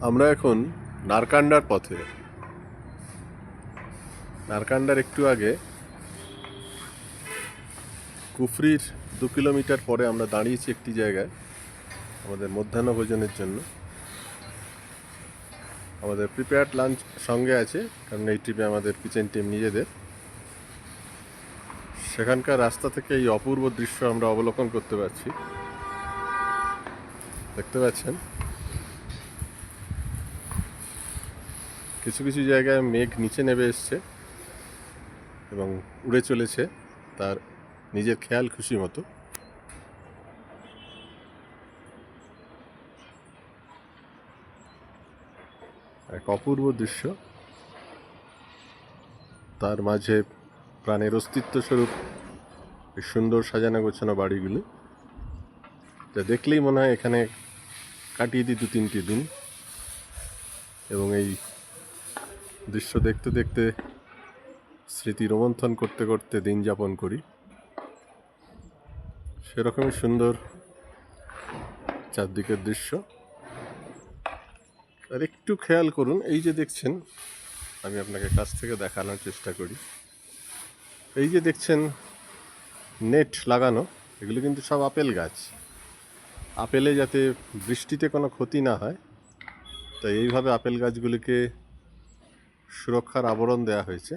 আমরা এখন নারকান্ডার পথে। নারকান্ডার একটু আগে কুফরির 2 কিলোমিটার পরে আমরা দাঁড়িয়েছি একটি জায়গায় আমাদের মধ্যাহ্ন ভোজনের জন্য। আমাদের প্রিপেয়ার্ড লাঞ্চ সঙ্গে আছে, কারণ এই ট্রিপে আমাদের কিচেন টিম নিজেদের। সেখানকার রাস্তা থেকে এই অপূর্ব দৃশ্য আমরা অবলোকন করতে পারছি। দেখতে পাচ্ছেন কিছু কিছু জায়গায় মেঘ নিচে নেমে এসছে এবং উড়ে চলেছে তার নিজের খেয়াল খুশি মতো। এক অপূর্ব দৃশ্য, তার মাঝে প্রাণের অস্তিত্ব স্বরূপ এই সুন্দর সাজানো গোছানো বাড়িগুলি, যা দেখলেই মনে হয় এখানে কাটিয়ে দিই 2-3টি দিন। এবং এই দৃশ্য দেখতে দেখতে স্মৃতি রোমন্থন করতে করতে দিন যাপন করি। সেরকমই সুন্দর চারদিকের দৃশ্য। আর একটু খেয়াল করুন, এই যে দেখছেন, আমি আপনাকে কাছ থেকে দেখানোর চেষ্টা করি। এই যে দেখছেন নেট লাগানো, এগুলো কিন্তু সব আপেল গাছ। আপেলে যাতে বৃষ্টিতে কোনো ক্ষতি না হয়, তাই এইভাবে আপেল গাছগুলিকে সুরক্ষার আবরণ দেওয়া হয়েছে।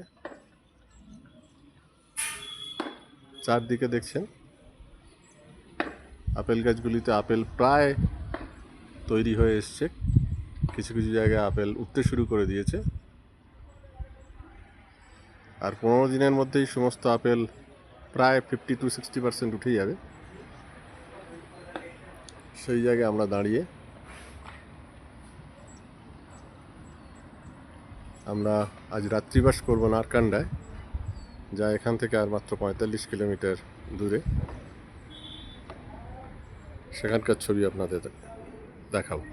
চারদিকে দেখছেন আপেল গাছগুলিতে আপেল প্রায় তৈরি হয়ে এসছে। কিছু কিছু জায়গায় আপেল উঠতে শুরু করে দিয়েছে, আর 15 দিনের মধ্যেই সমস্ত আপেল প্রায় 50-60% উঠে যাবে। সেই জায়গায় আমরা দাঁড়িয়ে আমরা আজ রাত্রিবাস করব নারকান্ডায়, যা এখান থেকে আর মাত্র 45 কিলোমিটার দূরে। সেখানকার ছবি আপনাদের দেখাবো।